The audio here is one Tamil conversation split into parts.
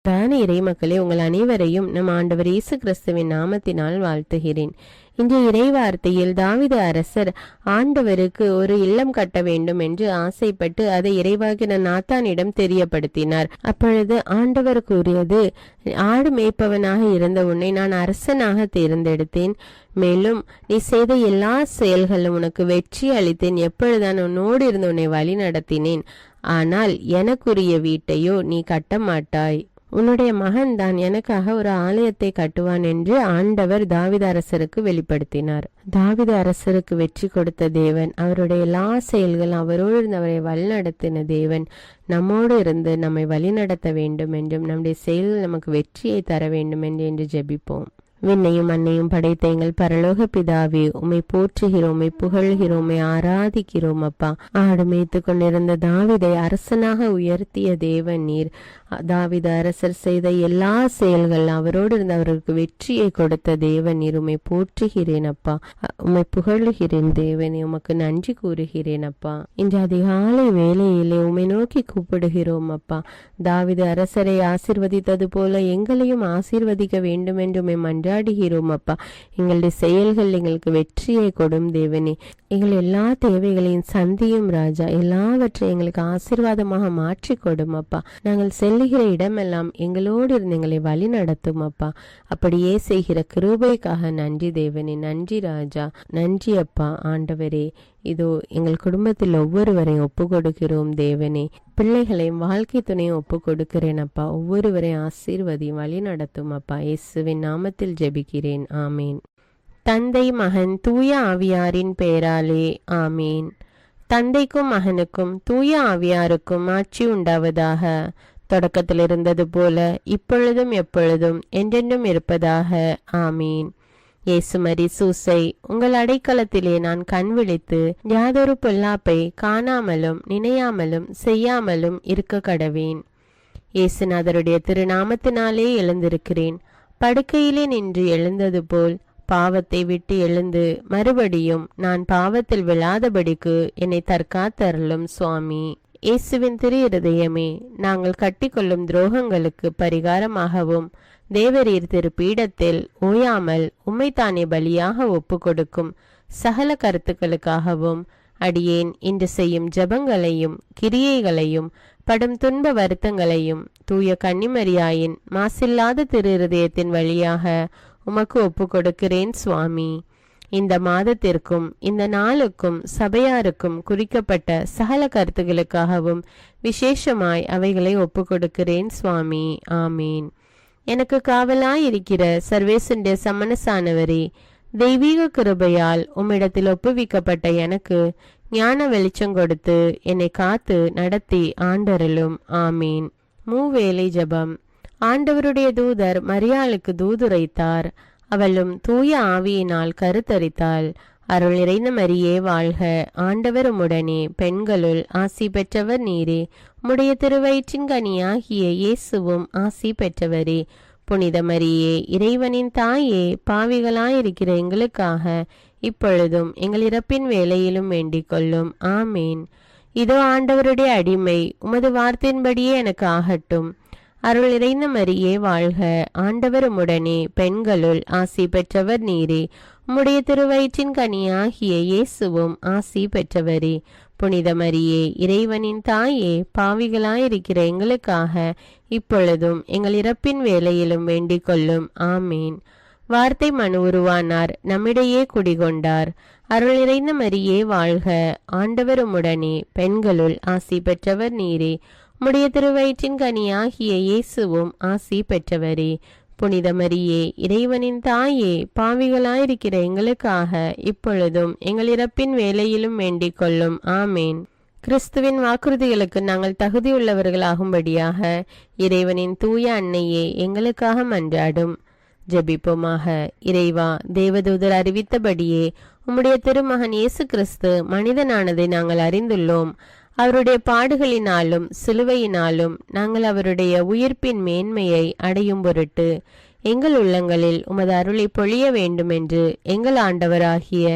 அன்பான இறைமக்களே, உங்கள் அனைவரையும் நம் ஆண்டவர் இயேசு கிறிஸ்துவின் நாமத்தினால் வாழ்த்துகிறேன். இன்றைய இறைவார்த்தையில் தாவீது அரசர் ஆண்டவருக்கு ஒரு இல்லம் கட்ட வேண்டும் என்று ஆசைப்பட்டு அதை இறைவாகின நாத்தானிடம் தெரியப்படுத்தினார். அப்பொழுது ஆண்டவர் கூறியது, ஆடு மேய்ப்பவனாக இருந்த உன்னை நான் அரசனாக தேர்ந்தெடுத்தேன். மேலும் நீ செய்த எல்லா செயல்களும் உனக்கு வெற்றி அளித்தேன். எப்பொழுதுதான் உன்னோடு இருந்து உன்னை வழி நடத்தினேன். ஆனால் எனக்குரிய வீட்டையோ நீ கட்ட மாட்டாய். உன்னுடைய மகன் தான் எனக்காக ஒரு ஆலயத்தை கட்டுவான் என்று ஆண்டவர் தாவீது அரசருக்கு வெளிப்படுத்தினார். தாவீது அரசருக்கு வெற்றி கொடுத்த தேவன், அவருடைய எல்லா செயல்களும் அவரோடு இருந்து அவரை வழிநடத்தின தேவன் நம்மோடு இருந்து நம்மை வழிநடத்த வேண்டும் என்றும் நம்முடைய செயல்கள் நமக்கு வெற்றியை தர வேண்டும் என்று ஜெபிப்போம். விண்ணையும் மண்ணையும் படைத்த எங்கள் பரலோக பிதாவே, உம்மை போற்றுகிறோம், உம்மை புகழ்கிறோம், உம்மை ஆராதிக்கிறோம். அப்பா, ஆடு மேய்த்து கொண்டிருந்த தாவீதை அரசனாக உயர்த்திய தேவன் நீர். தாவீது அரசர் செய்த எல்லா செயல்கள் அவரோடு இருந்து அவருக்கு வெற்றியை கொடுத்த தேவன் நீர். உம்மை போற்றுகிறேன் அப்பா, உம்மை புகழுகிறேன் தேவனே, உமக்கு நன்றி கூறுகிறேன் அப்பா. இன்று அதிகாலை வேளையிலே உம்மை நோக்கி கூப்பிடுகிறோம் அப்பா. தாவீது அரசரை ஆசீர்வதித்தது போல எங்களையும் ஆசீர்வதிக்க வேண்டும் என்று உம்மை மன்றாடுகிறோம் அப்பா. எங்களுடைய செயல்கள் எங்களுக்கு வெற்றியை கொடும் தேவனே. எங்கள் எல்லா தேவைகளையும் சந்தியும் ராஜா. எல்லாவற்றையும் எங்களுக்கு ஆசீர்வாதமாக மாற்றி கொடும் அப்பா. நாங்கள் செல்லுகிற இடமெல்லாம் எங்களோடு இருந்து எங்களை வழி நடத்தும் அப்பா. அப்படியே செய்கிற கிருபைக்காக நன்றி தேவனே. நன்றி ராஜா, நன்றி அப்பா. ஆண்டவரே, இதோ எங்கள் குடும்பத்தில் ஒவ்வொருவரையும் ஒப்பு கொடுக்கிறோம் தேவனே. பிள்ளைகளையும் வாழ்க்கை துணையும் ஒப்பு கொடுக்கிறேன் அப்பா. ஒவ்வொருவரையும் ஆசீர்வதியும் வழி நடத்தும் அப்பா. இயேசுவின் நாமத்தில் ஜெபிக்கிறேன், ஆமீன். தந்தை, மகன், தூய ஆவியாரின் பெயராலே ஆமீன். தந்தைக்கும் மகனுக்கும் தூய ஆவியாருக்கும் ஆட்சி உண்டாவதாக. தொடக்கத்தில் இருந்தது போல இப்பொழுதும் எப்பொழுதும் என்றென்றும் இருப்பதாக, ஆமீன். இயேசுமரி சூசை, உங்கள் அடைக்கலத்திலே நான் கண் விழித்து யாதொரு பொல்லாப்பை காணாமலும் நினையாமலும் செய்யாமலும் இருக்க கடவேன். இயேசுநாதருடைய திருநாமத்தினாலே எழுந்திருக்கிறேன். படுக்கையிலே நின்று எழுந்தது போல் பாவத்தை விட்டு எழுந்து மறுபடியும் நான் பாவத்தில் விழாதபடிக்கு என்னை தற்காத்தருளும் சுவாமி. இயேசுவின் திரு இருதயமே, நாங்கள் கட்டிக்கொள்ளும் துரோகங்களுக்கு பரிகாரமாகவும் தேவரீர் திரு பீடத்தில் ஓயாமல் உம்மைத்தானே பலியாக ஒப்பு கொடுக்கும் சகல கருத்துக்களுக்காகவும் அடியேன் இன்று செய்யும் ஜபங்களையும் கிரியைகளையும் படும் துன்ப வருத்தங்களையும் தூய கன்னிமரியாயின் மாசில்லாத திரு இருதயத்தின் வழியாக உமக்கு ஒப்பு கொடுக்கிறேன் சுவாமி. இந்த மாதத்திற்கும் இந்த நாளுக்கும் சபையாருக்கும் குறிக்கப்பட்ட சகல கருத்துகளுக்காகவும் விசேஷமாய் அவைகளை ஒப்பு கொடுக்கிறேன் சுவாமி, ஆமீன். எனக்கு காவலாயிருக்கிற சர்வேசுடைய சமனசானவரே, தெய்வீக கிருபையால் உம்மிடத்தில் ஒப்புவிக்கப்பட்ட எனக்கு ஞான வெளிச்சம் கொடுத்து என்னை காத்து நடத்தி ஆண்டருளும், ஆமீன். மூவேளை ஜபம். ஆண்டவருடைய தூதர் மரியாளுக்கு தூதுரைத்தார். அவளும் தூய ஆவியினால் கருத்தரித்தாள். அருள் நிறைந்த மரியே வாழ்க, ஆண்டவர் உம்முடனே, பெண்களுள் ஆசி பெற்றவர் நீரே. உம்முடைய திருவயிற்றின் கனியாகிய இயேசுவும் ஆசி பெற்றவரே. புனித மரியே, இறைவனின் தாயே, பாவிகளாயிருக்கிற எங்களுக்காக இப்பொழுதும் எங்கள் இறப்பின் வேளையிலும் வேண்டிக் கொள்ளும், ஆமீன். இதோ ஆண்டவருடைய அடிமை, உமது வார்த்தையின்படியே எனக்கு ஆகட்டும். அருள் நிறைந்த மரியே வாழ்க, ஆண்டவர் உம்முடனே, பெண்களுள் ஆசி பெற்றவர் நீரே. உம்முடைய திருவயிற்றின் கனியாகிய இயேசுவும் ஆசி பெற்றவரே. புனித மரியே, இறைவனின் தாயே, பாவிகளாயிருக்கிற எங்களுக்காக இப்பொழுதும் எங்கள் இறப்பின் வேளையிலும் வேண்டிக் கொள்ளும், ஆமீன். வார்த்தை மனு உருவானார், நம்மிடையே குடிகொண்டார். அருள் நிறைந்த மரியே வாழ்க, ஆண்டவர் உம்முடனே, பெண்களுள் ஆசி பெற்றவர் நீரே. உம்முடைய திருவயிற்றின் கனியாகிய இயேசுவும் ஆசி பெற்றவரே. புனித மரியே, இறைவனின் தாயே, பாவிகளாயிருக்கிற எங்களுக்காக இப்பொழுதும் எங்கள் இறப்பின் வேளையிலும் வேண்டிக் கொள்ளும், ஆமேன். கிறிஸ்துவின் வாக்குறுதிகளுக்கு நாங்கள் தகுதியுள்ளவர்களாகும்படியாக இறைவனின் தூய அன்னையே எங்களுக்காக மன்றாடும். ஜெபிப்போமாக. இறைவா, தேவதூதர் அறிவித்தபடியே உம்முடைய திருமகன் இயேசு கிறிஸ்து மனிதனானதை நாங்கள் அறிந்துள்ளோம். அவருடைய பாடுகளினாலும் சிலுவையினாலும் நாங்கள் அவருடைய உயிர்ப்பின் மேன்மையை அடையும் பொருட்டு எங்கள் உள்ளங்களில் உமது அருளை பொழிய வேண்டுமென்று எங்கள் ஆண்டவராகிய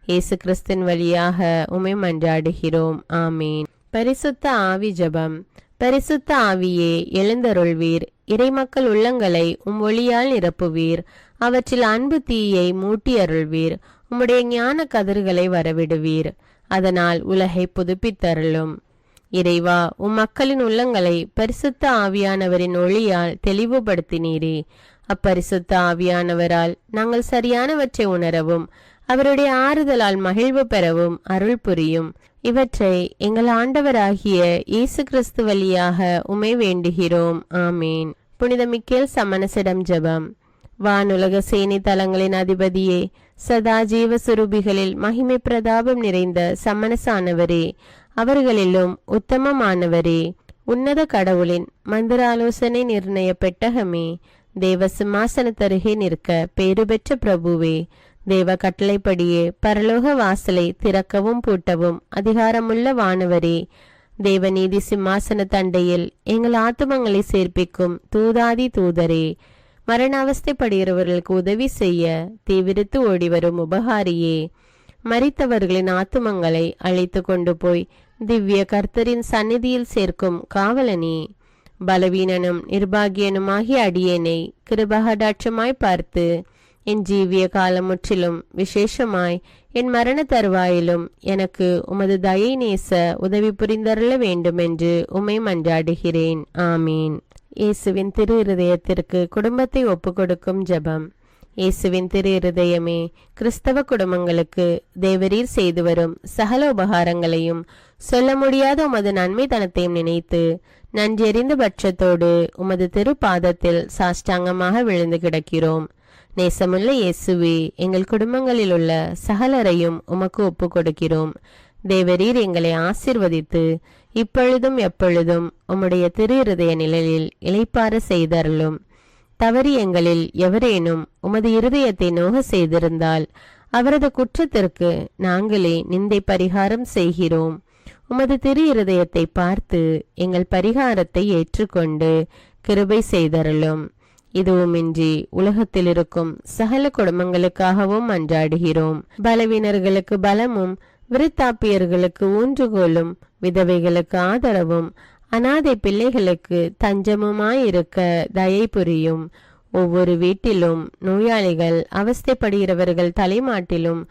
இயேசு கிறிஸ்தின் வழியாக உம்மை மன்றாடுகிறோம், ஆமீன். பரிசுத்த ஆவி ஜெபம். பரிசுத்த ஆவியே எழுந்தருள்வீர். இறைமக்கள் உள்ளங்களை ஒளியால் நிரப்புவீர். அவற்றில் அன்பு தீயை மூட்டி அருள்வீர். உம்முடைய ஞான கதிர்களை வரவிடுவீர். அதனால் உலகை புதுப்பித்தருளும். இறைவா, மக்களின் உள்ளங்களை பரிசுத்த ஆவியானவரின் ஒளியால் தெளிவுபடுத்தினீரே. அப்பரிசுத்த ஆவியானவரால் நாங்கள் சரியானவற்றை உணரவும் அவருடைய ஆறுதலால் மகிழ்வு பெறவும் அருள் புரியும். இவற்றை எங்கள் ஆண்டவராகிய இயேசு கிறிஸ்து வழியாக உம்மை வேண்டுகிறோம். ஆமேன். புனித மிக்கேல் சமணசிடம் ஜெபம். வானுலக சேனை தலங்களின் அதிபதியே, சதா ஜீவ சுரூபிகளில் மகிமை பிரதாபம் நிறைந்த சமணசானவரே, அவர்களிலும் உத்தமமானவரே, உன்னத கடவுளின் மந்திர ஆலோசனை நிர்ணய பெட்டகமே, தேவ சிம்மாசனத்தருகே நிற்க பேறு பெற்ற பிரபுவே, தேவ கட்டளைப்படியே பரலோக வாசலை திறக்கவும் பூட்டவும் அதிகாரமுள்ள வானவரே, தேவநீதி சிம்மாசன தண்டையில் எங்கள் ஆத்துமங்களை சேர்ப்பிக்கும் தூதாதி தூதரே, மரண அவஸ்தைப்படுகிறவர்களுக்கு உதவி செய்ய தீவிரித்து ஓடிவரும் உபகாரியே, மரித்தவர்களின் ஆத்துமங்களை அழைத்து கொண்டு போய் திவ்ய கர்த்தரின் சந்நிதியில் சேர்க்கும் காவலனே, பலவீனனும் நிர்பாகியனுமாகிய அடியேனை கிருபகடாட்சமாய் பார்த்து என் ஜீவிய காலம் முற்றிலும் விசேஷமாய் என் மரண தருவாயிலும் எனக்கு உமது தயை நேச உதவி புரிந்தருள வேண்டுமென்று உம்மை மன்றாடுகிறேன். ஆமீன். இயேசுவின் திரு இருதயத்திற்கு குடும்பத்தை ஒப்புக்கொடுக்கும் ஜெபம். இயேசுவின் திரு இருதயமே, கிறிஸ்தவ குடும்பங்களுக்கு தேவரீர் செய்து வரும் சகல உபகாரங்களையும் சொல்ல முடியாத உமது நன்மைத்தனத்தையும் நினைத்து நன்றெறிந்த பட்சத்தோடு உமது திரு பாதத்தில் சாஷ்டாங்கமாக விழுந்து கிடக்கிறோம். நேசமுள்ள இயேசுவே, எங்கள் குடும்பங்களில் உள்ள சகலரையும் உமக்கு ஒப்பு கொடுக்கிறோம். தேவரீர் எங்களை ஆசீர்வதித்து இப்பொழுதும் எப்பொழுதும் உம்முடைய திரு இருதய நிழலில் இளைப்பாற செய்தருளும். தவறி எங்களில் எவரேனும் உமது இருதயத்தை நோக செய்திருந்தால் அவரது குற்றத்திற்கு நாங்களே நிந்தை பரிகாரம் செய்கிறோம். உமது திரு இருதயத்தை பார்த்து எங்கள் பரிகாரத்தை ஏற்றுக்கொண்டு கிருபை செய்தருளும். இதுவுமின்றி உலகத்தில் இருக்கும் சகல குடும்பங்களுக்காகவும் மன்றாடுகிறோம். பலவீனர்களுக்கு பலமும், விருத்தாப்பியர்களுக்கு ஊன்றுகோலும், விதவைகளுக்கு ஆதரவும், அனாதை பிள்ளைகளுக்கு தஞ்சமுமாயிருக்க தயை புரியும். ஒவ்வொரு வீட்டிலும் நோயாளிகள் அவஸ்தைப்படுகிறவர்கள் தலைமாட்டிலும்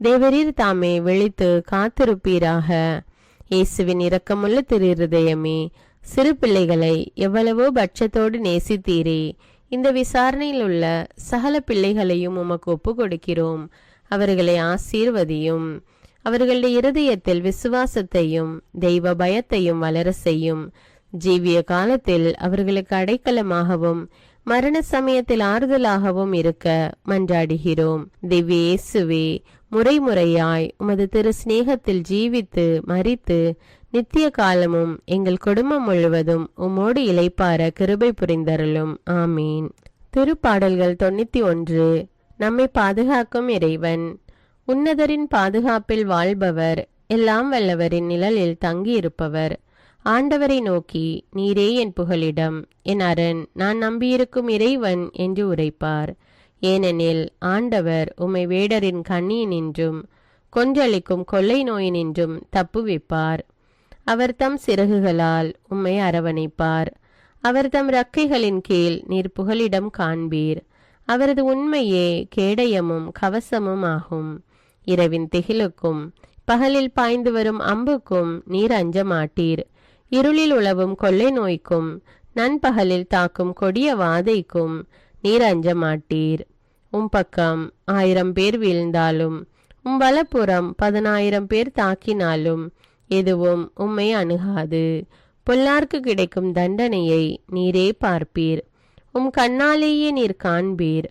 தேவரீர் தாமே விழித்து காத்திருப்பீராக. இயேசுவின் இரக்கமுள்ள திரு இருதயமே, சிறு பிள்ளைகளை எவ்வளவோ பட்சத்தோடு நேசித்தீரே. இந்த விசாரணையில் உள்ள சகல பிள்ளைகளையும் உமக்கு ஒப்பு கொடுக்கிறோம். அவர்களை ஆசீர்வதியும். அவர்களுடைய இருதயத்தில் விசுவாசத்தையும் தெய்வ பயத்தையும் வளர செய்யும். ஜீவிய காலத்தில் அவர்களுக்கு அடைக்கலமாகவும் மரண சமயத்தில் ஆறுதலாகவும் இருக்க மன்றாடுகிறோம். திவ்ய இயேசுவே, முறைமுறையாய் உமது திரு சிநேகத்தில் ஜீவித்து மரித்து நித்திய காலமும் எங்கள் குடும்பம் முழுவதும் உம்மோடு இளைப்பார கிருபை புரிந்தருளும். ஆமீன். திருப்பாடல்கள் 91. நம்மை பாதுகாக்கும் இறைவன். உன்னதரின் பாதுகாப்பில் வாழ்பவர், எல்லாம் வல்லவரின் நிழலில் தங்கியிருப்பவர். ஆண்டவரை நோக்கி, நீரே என் புகலிடம், என் அரண், நான் நம்பியிருக்கும் இறைவன் என்று உரைப்பார். ஏனெனில் ஆண்டவர் உம்மை வேடரின் கண்ணியினின்றும் கொன்றளிக்கும் கொள்ளை நோயினின்றும் தப்புவிப்பார். அவர் தம் சிறகுகளால் உம்மை அரவணைப்பார். அவர் தம் இறக்கைகளின் கீழ் நீர் புகலிடம் காண்பீர். அவரது உண்மையே கேடயமும் கவசமும் ஆகும். இரவின் திகிலுக்கும் பகலில் பாய்ந்து வரும் அம்புக்கும் நீர் அஞ்ச மாட்டீர். இருளில் உழவும் கொள்ளை நோய்க்கும் நண்பகலில் தாக்கும் கொடிய வாதைக்கும் நீர் அஞ்ச மாட்டீர். பக்கம் 1000 பேர் வீழ்ந்தாலும் வலப்புறம் 10,000 பேர் தாக்கினாலும் எதுவும் உம்மை அணுகாது. பொல்லார்க்கு கிடைக்கும் தண்டனையை நீரே பார்ப்பீர். கண்ணாலேயே நீர் காண்பீர்.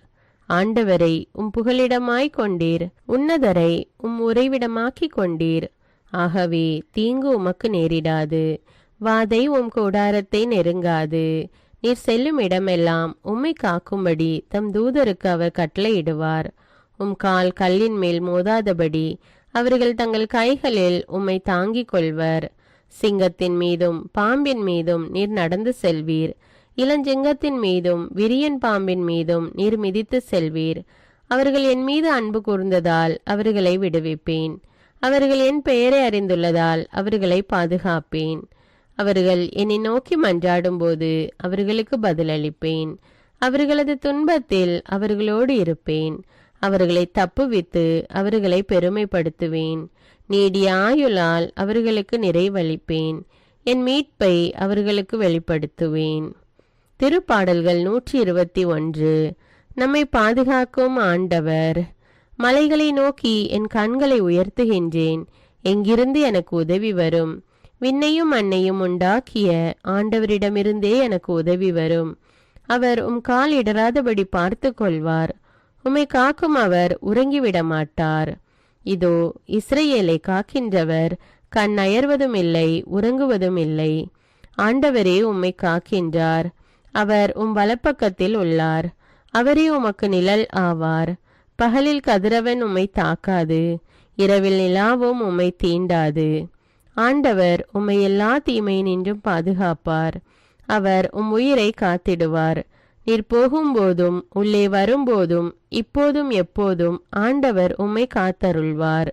ஆண்டவரை புகலிடமாய் கொண்டீர். உன்னதரை உறைவிடமாக்கி கொண்டீர். ஆகவே தீங்கு உமக்கு நேரிடாது. வாதை கூடாரத்தை நெருங்காது. நீர் செல்லும் இடமெல்லாம் உம்மை காக்கும்படி தம் தூதருக்கு அவர் கட்டளையிடுவார். கால் கல்லின் மேல் மோதாதபடி அவர்கள் தங்கள் கைகளில் உம்மை தாங்கிக் கொள்வர். சிங்கத்தின் மீதும் பாம்பின் மீதும் நீர் நடந்து செல்வீர். இளஞ்சிங்கத்தின் மீதும் விரியன் பாம்பின் மீதும் நீர் மிதித்து செல்வீர். அவர்கள் என் மீது அன்பு கூர்ந்ததால் அவர்களை விடுவிப்பேன். அவர்கள் என் பெயரை அறிந்துள்ளதால் அவர்களை பாதுகாப்பேன். அவர்கள் என்னை நோக்கி மன்றாடும்போது அவர்களுக்கு பதிலளிப்பேன். அவர்களது துன்பத்தில் அவர்களோடு இருப்பேன். அவர்களை தப்புவித்து அவர்களை பெருமைப்படுத்துவேன். நீடிய ஆயுளால் அவர்களுக்கு நிறைவளிப்பேன். என் மீட்பை அவர்களுக்கு வெளிப்படுத்துவேன். திருப்பாடல்கள் 121. நம்மை பாதுகாக்கும் ஆண்டவர். மலைகளை நோக்கி என் கண்களை உயர்த்துகின்றேன். எங்கிருந்து எனக்கு உதவி வரும்? விண்ணையும் மண்ணையும் உண்டாக்கிய ஆண்டவரிடமிருந்தே எனக்கு உதவி வரும். அவர் கால் இடராதபடி பார்த்து கொள்வார். உம்மை காக்கும் அவர் உறங்கிவிட மாட்டார். இதோ இஸ்ரவேலை காக்கின்றவர் கண் அயர்வதும் இல்லை, உறங்குவதும் இல்லை. ஆண்டவரே உம்மை காக்கின்றார். அவர் வலப்பக்கத்தில் உள்ளார். அவரே உமக்கு நிழல் ஆவார். பகலில் கதிரவன் உம்மை தாக்காது, இரவில் நிலாவும் உம்மை தீண்டாது. ஆண்டவர் உம்மை எல்லா தீமையினின்றும் பாதுகாப்பார். அவர் உயிரை காத்திடுவார். நீர் போகும்போதும் உள்ளே வரும்போதும் இப்போதும் எப்போதும் ஆண்டவர் உம்மை காத்தருள்வார்.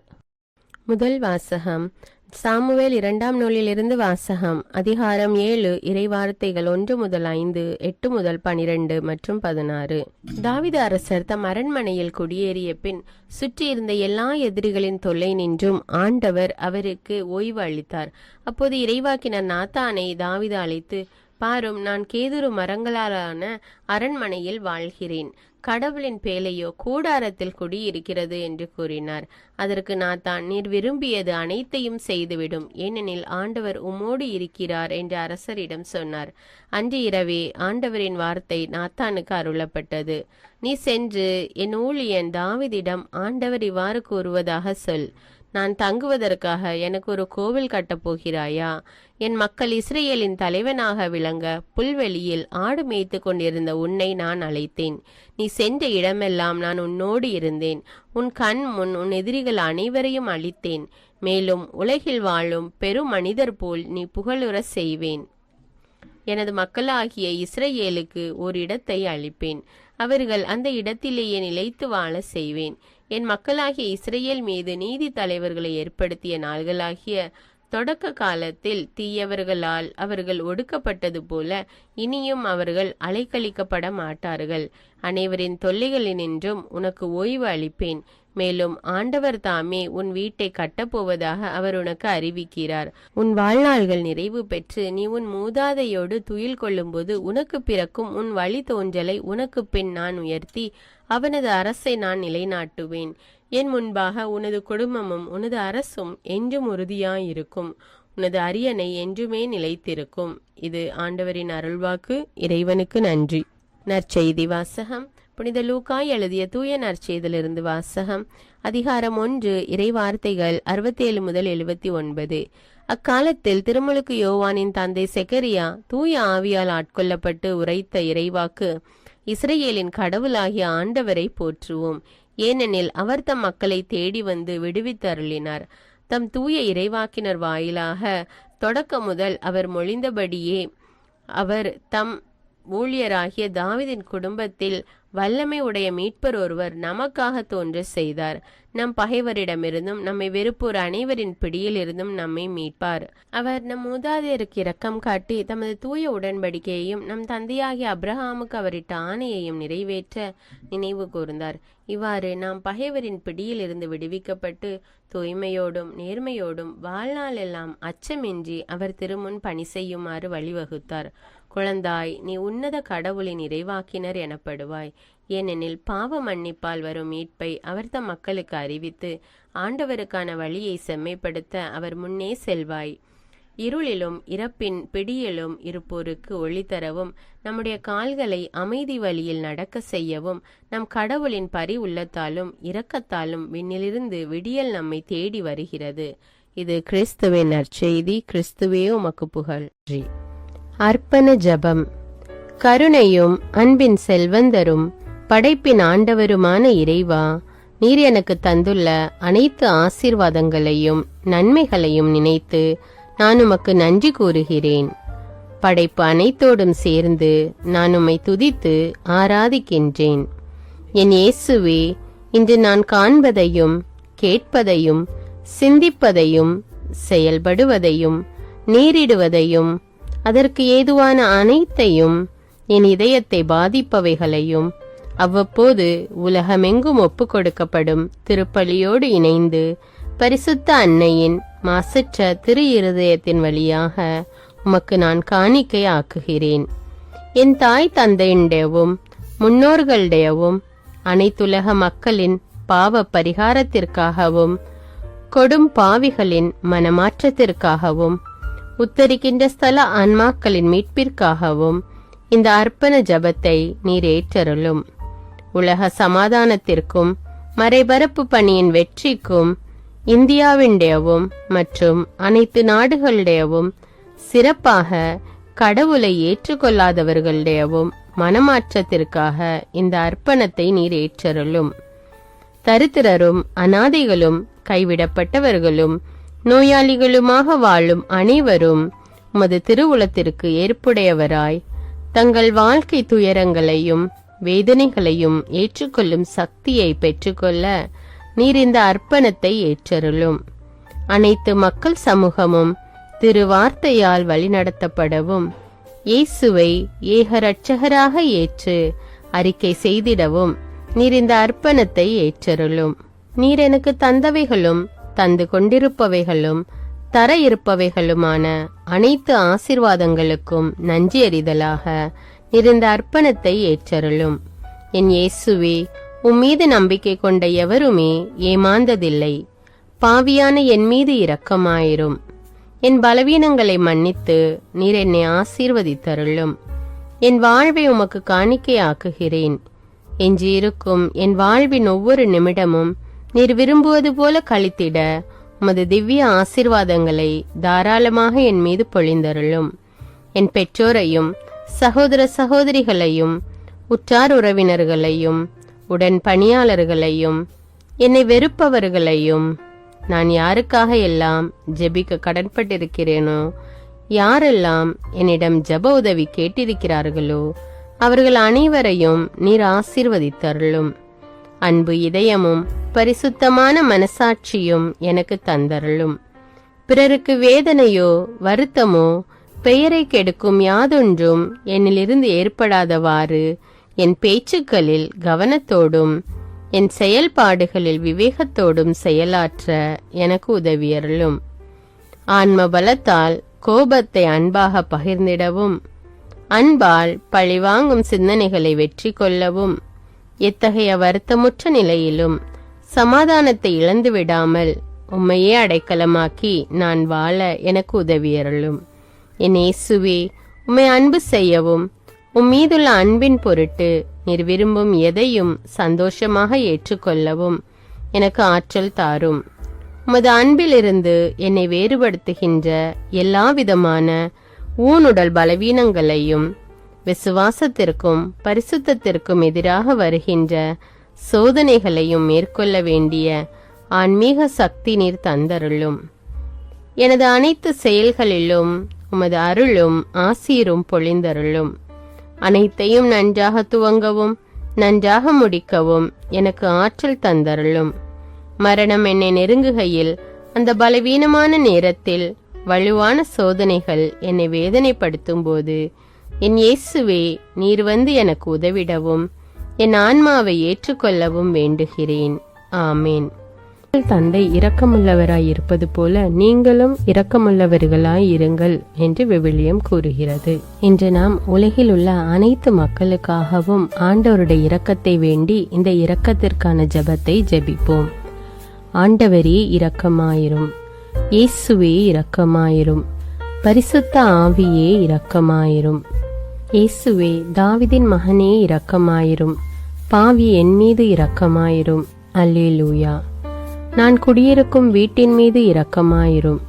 முதல் வாசகம். சாமுவேல் 2ஆம் நூலிலிருந்து வாசகம். அதிகாரம் 7. இறைவார்த்தைகள் 1-5, 8-12 மற்றும் 16. தாவீது அரசர் தம் அரண்மனையில் குடியேறிய பின் சுற்றியிருந்த எல்லா எதிரிகளின் தொல்லை நின்றும் ஆண்டவர் அவருக்கு ஓய்வு அளித்தார். அப்போது இறைவாக்கினர் நாத்தானை தாவீது அழைத்து, பாரும், நான் கேதுரு மரங்களாலான அரண்மனையில் வாழ்கிறேன். கடவுளின் பேலையோ கூடாரத்தில் குடியிருக்கிறது என்று கூறினார். அதற்கு நாத்தான், நீர் விரும்பியது அனைத்தையும் செய்துவிடும், ஏனெனில் ஆண்டவர் உம்மோடு இருக்கிறார் என்று அரசரிடம் சொன்னார். அன்று இரவே ஆண்டவரின் வார்த்தை நாத்தானுக்கு அருளப்பட்டது. நீ சென்று என் ஊழியன் தாவீதிடம் ஆண்டவர் இவ்வாறு கூறுவதாக சொல். நான் தங்குவதற்காக எனக்கு ஒரு கோவில் கட்டப் போகிறாயா? என் மக்கள் இஸ்ரேலின் தலைவனாக விளங்க புல்வெளியில் ஆடு மேய்த்து கொண்டிருந்த உன்னை நான் அழைத்தேன். நீ சென்ற இடமெல்லாம் நான் உன்னோடு இருந்தேன். உன் கண் முன் உன் எதிரிகள் அனைவரையும் அழித்தேன். மேலும் உலகில் வாழும் பெரும் மனிதர் போல் நீ புகழுற செய்வேன். எனது மக்களாகிய இஸ்ரேலுக்கு ஒரு இடத்தை அளிப்பேன். அவர்கள் அந்த இடத்திலேயே நிலைத்து வாழ செய்வேன். என் மக்களாகிய இஸ்ரேல் மீது நீதி தலைவர்களை ஏற்படுத்திய நாள்களாகிய தொடக்க காலத்தில் தீயவர்களால் அவர்கள் ஒடுக்கப்பட்டது போல இனியும் அவர்கள் அலைக்கழிக்கப்பட மாட்டார்கள். அனைவரின் தொல்லைகளினின்றும் உனக்கு ஓய்வு அளிப்பேன். மேலும் ஆண்டவர் தாமே உன் வீட்டை கட்டப்போவதாக அவர் உனக்கு அறிவிக்கிறார். உன் வாழ்நாள்கள் நிறைவு பெற்று நீ உன் மூதாதையோடு துயில் கொள்ளும்போது உனக்கு பிறக்கும் உன் வழி தோன்றலை உனக்கு பின் நான் உயர்த்தி அவனது அரசை நான் நிலைநாட்டுவேன். என் முன்பாக உனது குடும்பமும் உனது அரசும் என்றும் உறுதியாயிருக்கும். உனது அரியணை என்றுமே நிலைத்திருக்கும். இது ஆண்டவரின் அருள்வாக்கு. இறைவனுக்கு நன்றி. நற்செய்தி வாசகம். புனித லூக்கா எழுதிய தூய நற்செய்தியிலிருந்து வாசகம். அதிகாரம் 1. இறைவார்த்தைகள் 67-79. அக்காலத்தில் திருமுழுக்கு யோவானின் தந்தை செக்கரியா தூய ஆவியால் ஆட்கொள்ளப்பட்டு உரைத்த இறைவாக்கு, இஸ்ரேலின் கடவுளாகிய ஆண்டவரை போற்றுவோம். ஏனெனில் அவர் தம் மக்களை தேடி வந்து விடுவித்தருளினார். தம் தூய இறைவாக்கினர் வாயிலாக தொடக்க முதல் அவர் மொழிந்தபடியே அவர் தம் ஊழியராகிய தாவீதின் குடும்பத்தில் வல்லமை உடைய மீட்பர் ஒருவர் நமக்காக தோன்ற செய்தார். நம் பகைவரிடமிருந்தும் நம்மை வெறுப்போர் அனைவரின் பிடியில் இருந்தும் நம்மை மீட்பார். அவர் நம் மூதாதையருக்கு இரக்கம் காட்டி தமது தூய உடன்படிக்கையையும் நம் தந்தையாகிய அப்ரஹாமுக்கு அவரிட்ட ஆணையையும் நிறைவேற்ற நினைவு கூர்ந்தார். இவ்வாறு நாம் பகைவரின் பிடியில் இருந்து விடுவிக்கப்பட்டு தூய்மையோடும் நேர்மையோடும் வாழ்நாள் எல்லாம் அச்சமின்றி அவர் திருமுன் பணி செய்யுமாறு வழிவகுத்தார். குழந்தாய், நீ உன்னத கடவுளின் இறைவாக்கினர் எனப்படுவாய். ஏனெனில் பாவ மன்னிப்பால் வரும் மீட்பை அவர் தம் மக்களுக்கு அறிவித்து ஆண்டவருக்கான வழியை செம்மைப்படுத்த அவர் முன்னே செல்வாய். இருளிலும் இறப்பின் பிடியிலும் இருப்போருக்கு ஒளி தரவும் நம்முடைய கால்களை அமைதி வழியில் நடக்க செய்யவும் நம் கடவுளின் பரி உள்ளத்தாலும் இரக்கத்தாலும் விண்ணிலிருந்து விடியல் நம்மை தேடி வருகிறது. இது கிறிஸ்துவின் நற்செய்தி. கிறிஸ்துவே உமக்கு புகழ். அர்ப்பண ஜெபம். கருணையும் அன்பின் செல்வந்தரும் படைப்பின் ஆண்டவருமான இறைவா, நீர் எனக்கு தந்துள்ள அனைத்து ஆசீர்வாதங்களையும் நன்மைகளையும் நினைத்து நான் உமக்கு நன்றி கூறுகிறேன். படைப்பு அனைத்தோடும் சேர்ந்து நான் உம்மை துதித்து ஆராதிக்கின்றேன். என் இயேசுவே, இன்று நான் காண்பதையும் கேட்பதையும் சிந்திப்பதையும் செயல்படுவதையும் நேரிடுவதையும் அதற்கு ஏதுவான அனைத்தையும் என் இதயத்தை பாதிப்பவைகளையும் அவ்வப்போது உலகமெங்கும் ஒப்பு கொடுக்கப்படும் திருப்பலியோடு இணைந்து பரிசுத்த அன்னையின் மாசற்ற திரு இருதயத்தின் வழியாக உமக்கு நான் காணிக்கை ஆக்குகிறேன். என் தாய் தந்தையுடையவும் முன்னோர்களுடையவும் அனைத்துலக மக்களின் பாவ பரிகாரத்திற்காகவும் கொடும் பாவிகளின் மனமாற்றத்திற்காகவும் உத்தரிக்கின்ற ஸ்தல ஆன்மாக்களின் மீட்பிற்காகவும் இந்த அர்ப்பண ஜபத்தை நீர் ஏற்றருளும். உலக சமாதானத்திற்கும் மறைபரப்பு பணியின் வெற்றிக்கும் இந்தியாவின்டையவும் மற்றும் அனைத்து நாடுகளுடையவும் சிறப்பாக கடவுளை ஏற்றுக்கொள்ளாதவர்களுடையவும் மனமாற்றத்திற்காக இந்த அர்ப்பணத்தை நீர் ஏற்றருளும். தரித்திரரும் அனாதைகளும் கைவிடப்பட்டவர்களும் நோயாளிகளுமாக வாழும் அனைவரும் உமது திருவுளத்திற்கு ஏற்புடையவராய் தங்கள் வாழ்க்கை துயரங்களையும் வேதனைகளையும் ஏற்றுக்கொள்ளும் சக்தியை பெற்றுக்கொள்ள நீர் இந்த அர்ப்பணத்தை ஏற்றருளும். அனைத்து மக்கள் சமூகமும் திருவார்த்தையால் வழிநடத்தப்படவும் இயேசுவை ஏக இரட்சகராக ஏற்று அறிக்கை செய்திடவும் நீர் இந்த அர்ப்பணத்தை ஏற்றருளும். நீர் எனக்கு தந்தவைகளும் தந்து கொண்டிருப்பவைகளும் தர இருப்பவைகளுமான அனைத்து ஆசீர்வாதங்களுக்கும் நன்றி அறிதலாக நீர் இந்த அர்ப்பணத்தை ஏற்றருளும். என் இயேசுவே, உம்மீது நம்பிக்கை கொண்ட எவருமே ஏமாந்ததில்லை. பாவியான என் மீது இரக்கமாயிரும். என் பலவீனங்களை மன்னித்து நீர் என்னை ஆசீர்வதித்தருளும். என் வாழ்வை உமக்கு காணிக்கையாக்குகிறேன். எஞ்சியிருக்கும் என் வாழ்வின் ஒவ்வொரு நிமிடமும் நீர் விரும்புவது போல கழித்திட உமது திவ்ய ஆசீர்வாதங்களை தாராளமாக என் மீது பொழிந்தருளும். என் பெற்றோரையும் சகோதர சகோதரிகளையும் உற்றார் உறவினர்களையும் உடன் பணியாளர்களையும் என்னை வெறுப்பவர்களையும் நான் யாருக்காக எல்லாம் ஜெபிக்க கடன்பட்டிருக்கிறேனோ, யாரெல்லாம் என்னிடம் ஜெப உதவி கேட்டிருக்கிறார்களோ அவர்கள் அனைவரையும் நீர் ஆசீர்வதித்தருளும். அன்பு இதயமும் பரிசுத்தமான மனசாட்சியும் எனக்கு தந்தருளும். பிறருக்கு வேதனையோ வருத்தமோ பெயரை கெடுக்கும் யாதொன்றும் என்னிலிருந்து ஏற்படாதவாறு என் பேச்சுக்களில் கவனத்தோடும் என் செயல்பாடுகளில் விவேகத்தோடும் செயலாற்ற எனக்கு உதவியருளும். ஆன்ம பலத்தால் கோபத்தை அன்பாக பகிர்ந்திடவும் அன்பால் பழிவாங்கும் சிந்தனைகளை வெற்றி கொள்ளவும் எத்தகைய வருத்தமுற்ற நிலையிலும் சமாதானத்தை இழந்து விடாமல் உம்மையே அடைக்கலமாக்கி நான் வாழ எனக்கு உதவியருளும். என் இயேசுவே, உம்மை அன்பு செய்யவும் உம்மீதுள்ள அன்பின் பொருட்டு நீர் விரும்பும் எதையும் சந்தோஷமாக ஏற்றுக்கொள்ளவும் எனக்கு ஆற்றல் தாரும். உமது அன்பிலிருந்து என்னை வேறுபடுத்துகின்ற எல்லா விதமான ஊனுடல் பலவீனங்களையும் விசுவாசத்திற்கும் பரிசுத்தத்திற்கும் எதிராக வருகின்ற சோதனைகளையும் மேற்கொள்ள வேண்டிய ஆன்மீக சக்தி நீர் தந்தருளும். எனது அனைத்து செயல்களிலும் உமது அருளும் ஆசீரும் பொழிந்தருளும். அனைத்தையும் நன்றாக துவங்கவும் நன்றாக முடிக்கவும் எனக்கு ஆற்றல் தந்தருளும். மரணம் என்னை நெருங்குகையில் அந்த பலவீனமான நேரத்தில் வலுவான சோதனைகள் என்னை வேதனைப்படுத்தும் போது என் இயேசுவே, நீர் வந்து எனக்கு உதவிடவும் என் ஆன்மாவை ஏற்றுக்கொள்ளவும் வேண்டுகிறேன். ஆமேன். தந்தை இரக்கமுள்ளவராய் இருப்பது போல நீங்களும் இரக்கமுள்ளவர்களாய் இருங்கள் என்று விவிலியம் கூறுகிறது. இன்று நாம் உலகில் உள்ள அனைத்து மக்களுக்காகவும் ஆண்டவருடைய இரக்கத்தை வேண்டி இந்த இரக்கத்திற்கான ஜெபத்தை ஜெபிப்போம். ஆண்டவரே இரக்கமாயிரும். இயேசுவே இரக்கமாயிரும். பரிசுத்த ஆவியே இரக்கமாயிரும். இயேசுவே, தாவீதின் மகனே இரக்கமாயிரும். பாவி என் மீது இரக்கமாயிரும். அல்லேலூயா. நான் குடியிருக்கும் வீட்டின் மீது இரக்கமாயிரும்.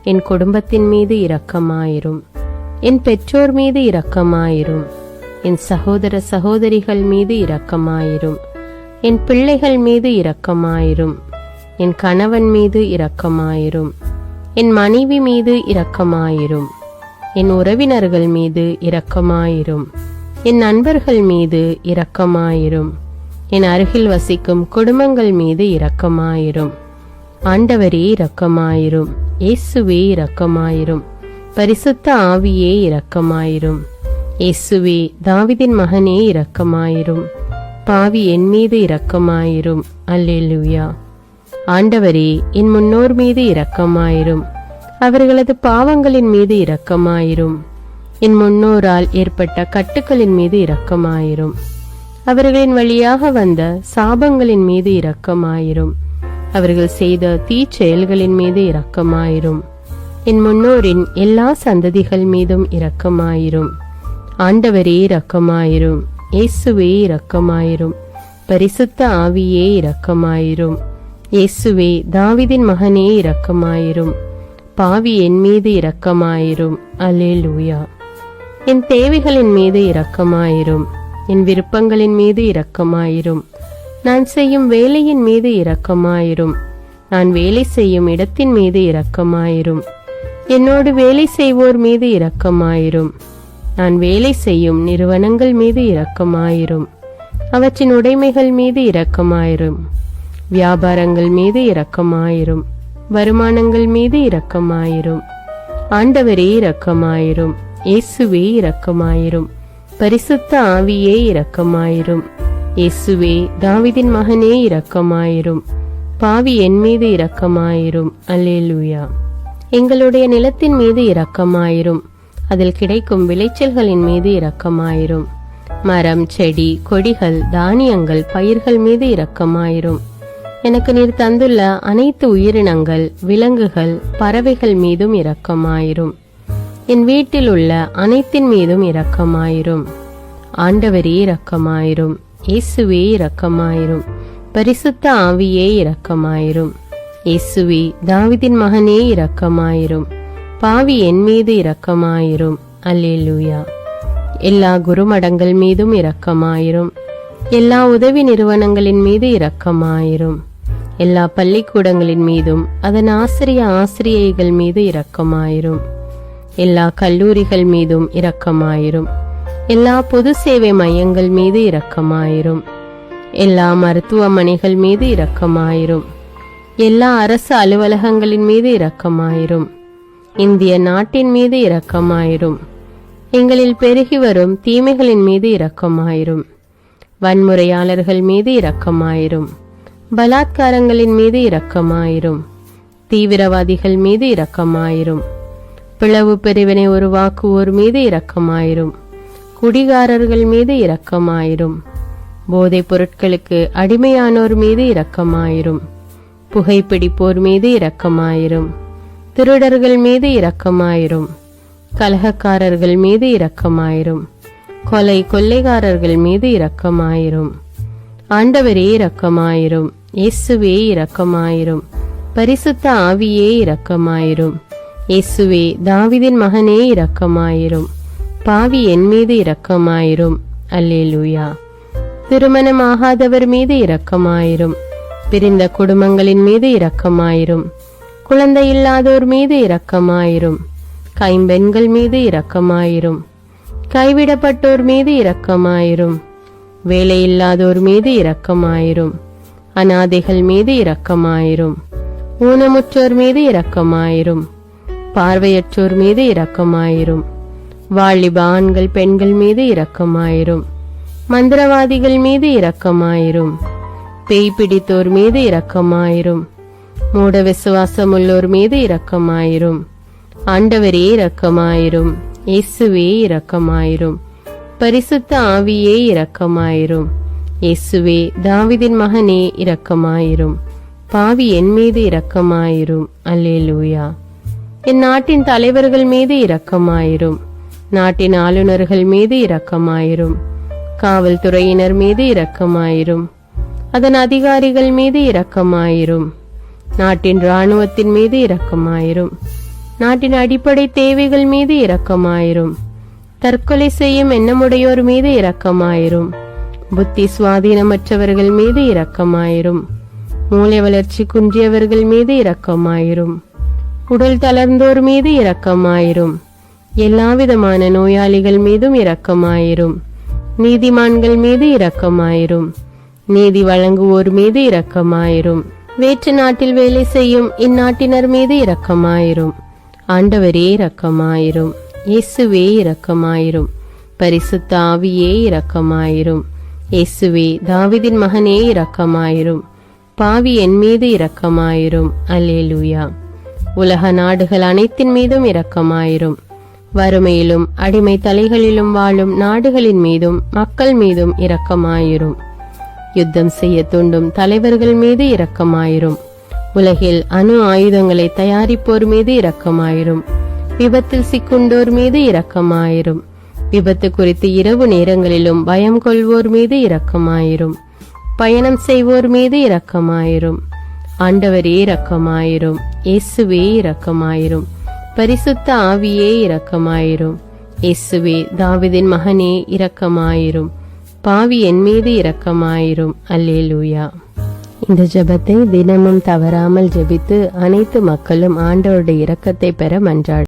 என் குடும்பத்தின் மீது இரக்கமாயிரும். என் பெற்றோர் மீது இரக்கமாயிரும். என் சகோதர சகோதரிகள் மீது இரக்கமாயிரும். என் பிள்ளைகள் மீது இரக்கமாயிரும். என் கணவன் மீது இரக்கமாயிரும். என் மனைவி மீது இரக்கமாயிரும். என் உறவினர்கள் மீது இரக்கமாயிரும். என் நண்பர்கள் மீது இரக்கமாயிரும். என் அருகில் வசிக்கும் குடும்பங்கள் மீது இரக்கமாயிரும். ஆண்டவரே இரக்கமாயிரும். இயேசுவே இரக்கமாயிரும். பரிசுத்த ஆவியே இரக்கமாயிரும். இயேசுவே தாவீதின் மகனே இரக்கமாயிரும். பாவி என் மீது இரக்கமாயிரும். அல்லேலூயா. ஆண்டவரே, என் முன்னோர் மீது இரக்கமாயிரும். அவர்களது பாவங்களின் மீது இரக்கமாயிரும். என் முன்னோரால் ஏற்பட்ட கட்டுக்களின் மீது இரக்கமாயிரும். அவர்களின் வழியாக வந்த சாபங்களின் மீது இரக்கமாயிரும். அவர்கள் செய்த தீச்செயல்களின் மீது இரக்கமாயிரும். என் முன்னோரின் எல்லா சந்ததிகள் மீதும் இரக்கமாயிரும். ஆண்டவரே இரக்கமாயிரும். இயேசுவே இரக்கமாயிரும். பரிசுத்த ஆவியே இரக்கமாயிரும். இயேசுவே தாவீதின் மகனே இரக்கமாயிரும். பாவி என் மீது இரக்கமாயிரும். அல்லேலூயா. என் தேவைகளின் மீது இரக்கமாயிரும். என் விருப்பங்களின் மீது இரக்கமாயிரும். நான் செய்யும் வேலையின் மீது இரக்கமாயிரும். நான் வேலை செய்யும் இடத்தின் மீது இரக்கமாயிரும். என்னோடு வேலை செய்வோர் மீது இரக்கமாயிரும். நான் வேலை செய்யும் நிறுவனங்கள் மீது இரக்கமாயிரும். அவற்றின் உடைமைகள் மீது இரக்கமாயிரும். வியாபாரங்கள் மீது இரக்கமாயிரும். வருமானங்கள் மீது இரக்கமாயிரும். ஆண்டவரே இரக்கமாயிரும். இயேசுவே இரக்கமாயிரும். பரிசுத்த ஆவியே இரக்கமாயிரும். இயேசுவே தாவீதின் மகனே இரக்கமாயிரும். பாவி என் மீது இரக்கமாயிரும். அல்லேலூயா. எங்களுடைய நிலத்தின் மீது இரக்கமாயிரும். அதில் கிடைக்கும் விளைச்சல்களின் மீது இரக்கமாயிரும். மரம், செடி, கொடிகள், தானியங்கள், பயிர்கள் மீது இரக்கமாயிரும். எனக்கு நீர் தந்துள்ள அனைத்து உயிரினங்கள், விலங்குகள், பறவைகள் மீதும் இரக்கமாயிரும். என் வீட்டில் உள்ள அனைத்தின் மீதும் இரக்கமாயிரும். ஆண்டவரே இரக்கமாயிரும். இயேசுவே இரக்கமாயிரும். பரிசுத்த ஆவியே இரக்கமாயிரும். இயேசுவே தாவீதின் மகனே இரக்கமாயிரும். பாவி என் மீது இரக்கமாயிரும். அல்லேலூயா. எல்லா குருமடங்கள் மீதும் இரக்கமாயிரும். எல்லா உதவி நிறுவனங்களின் மீது இரக்கமாயிரும். எல்லா பள்ளிக்கூடங்களின் மீதும் அதன் ஆசிரியைகள் மீது இரக்கமாயிரும். எல்லா கல்லூரிகள் மீதும் இரக்கமாயிரும். எல்லா பொது சேவை மையங்கள் மீது இரக்கமாயிரும். எல்லா மருத்துவமனைகள் மீது இரக்கமாயிரும். எல்லா அரசு அலுவலகங்களின் மீது இரக்கமாயிரும். இந்திய நாட்டின் மீது இரக்கமாயிரும். எங்களில் பெருகி வரும் தீமைகளின் மீது இரக்கமாயிரும். வன்முறையாளர்கள் மீது இரக்கமாயிரும். பலாத்காரங்களின் மீது இரக்கமாயிரும். தீவிரவாதிகள் மீது இரக்கமாயிரும். பிளவு பிரிவினை உருவாக்குவோர் மீது இரக்கமாயிரும். குடிகாரர்கள் மீது இரக்கமாயிரும். போதைப் பொருட்களுக்கு அடிமையானோர் மீது இரக்கமாயிரும். புகைப்பிடிப்போர் மீது இரக்கமாயிரும். திருடர்கள் மீது இரக்கமாயிரும். கலகக்காரர்கள் மீது இரக்கமாயிரும். கொள்ளைக்காரர்கள் மீது இரக்கமாயிரும். ஆண்டவரே இரக்கமாயிரும். இயேசுவே இரக்கமாயிரும். பரிசுத்த ஆவியே இரக்கமாயிரும். இயேசுவே தாவீதின் மகனே இரக்கமாயிரும். பாவி என் மீது இரக்கமாயிரும். அல்லேலூயா. திருமணமாகாதவர் மீது இரக்கமாயிரும். பிரிந்த குடும்பங்களின் மீது இரக்கமாயிரும். குழந்தை இல்லாதோர் மீது இரக்கமாயிரும். கைம்பெண்கள் மீது இரக்கமாயிரும். கைவிடப்பட்டோர் மீது இரக்கமாயிரும். வேலையில்லாதோர் மீது இரக்கமாயிரும். அநாதைகள் மீது இரக்கமாயிரும். ஊனமுற்றோர் மீது இரக்கமாயிரும். பார்வையற்றோர் மீது இரக்கமாயிரும். வாலிப ஆண்கள் பெண்கள் மீது இரக்கமாயிரும். மந்திரவாதிகள் மீது இரக்கமாயிரும். பேய் பிடித்தோர் மீது இரக்கமாயிரும். மூட விசுவாசமுள்ளோர் மீது இரக்கமாயிரும். ஆண்டவரே இரக்கமாயிரும். இயேசுவே இரக்கமாயிரும். பரிசுத்த ஆவியே இரக்கமாயிரும். இயேசுவே தாவீதின் மகனே இரக்கமாயிரும். பாவி என் மீது இரக்கமாயிரும். அல்லேலூயா. என் நாட்டின் தலைவர்கள் மீது இரக்கமாயிரும். நாட்டின் ஆளுநர்கள் மீது இரக்கமாயிரும். காவல்துறையினர் மீது இரக்கமாயிரும். அதன் அதிகாரிகள் மீது இரக்கமாயிரும். நாட்டின் இராணுவத்தின் மீது இரக்கமாயிரும். நாட்டின் அடிப்படை தேவைகள் மீது இரக்கமாயிரும். தற்கொலை செய்யும் எண்ணமுடையோர் மீது இரக்கமாயிரும். புத்தி சுவாதீனமற்றவர்கள் மீது இரக்கமாயிரும். மூளை வளர்ச்சி குன்றியவர்கள் மீது இரக்கமாயிரும். உடல் தளர்ந்தோர் மீது இரக்கமாயிரும். எல்லாவிதமான நோயாளிகள் மீதும் இரக்கமாயிரும். நீதிமான்கள் மீது இரக்கமாயிரும். நீதி வழங்குவோர் மீது இரக்கமாயிரும். வேற்று நாட்டில் வேலை செய்யும் இந்நாட்டினர் மீது இரக்கமாயிரும். ஆண்டவரே இரக்கமாயிரும். இயேசுவே இரக்கமாயிரும். பரிசுத்த ஆவியே இரக்கமாயிரும். இயேசுவே தாவீதின் மகனே இரக்கமாயிரும். பாவி என் மீது இரக்கமாயிரும். அல்லேலூயா. உலக நாடுகள் அனைத்தின் மீதும் இரக்கமாயிரும். வறுமையிலும் அடிமை தலைகளிலும் வாழும் நாடுகளின் மீதும் மக்கள் மீதும் இரக்கமாயிரும். யுத்தம் செய்ய தூண்டும் தலைவர்கள் மீது இரக்கமாயிரும். உலகில் அணு ஆயுதங்களை தயாரிப்போர் மீது இரக்கமாயிரும். விபத்தில் சிக்குண்டோர் மீது இரக்கமாயிரும். விபத்து குறித்து இரவு நேரங்களிலும் பயம் கொள்வோர் மீது இரக்கமாயிரும். பயணம் செய்வோர் மீது இரக்கமாயிரும். ஆண்டவரே இரக்கமாயிரும். இயேசுவே இரக்கமாயிரும். பரிசுத்த ஆவியே இரக்கமாயிரும். இயேசுவே தாவீதின் மகனே இரக்கமாயிரும். பாவி என் மீது இரக்கமாயிரும். அல்லேலூயா. இந்த ஜெபத்தை தினமும் தவறாமல் ஜெபித்து அனைத்து மக்களும் ஆண்டவருடைய இரக்கத்தை பெற மன்றாடு.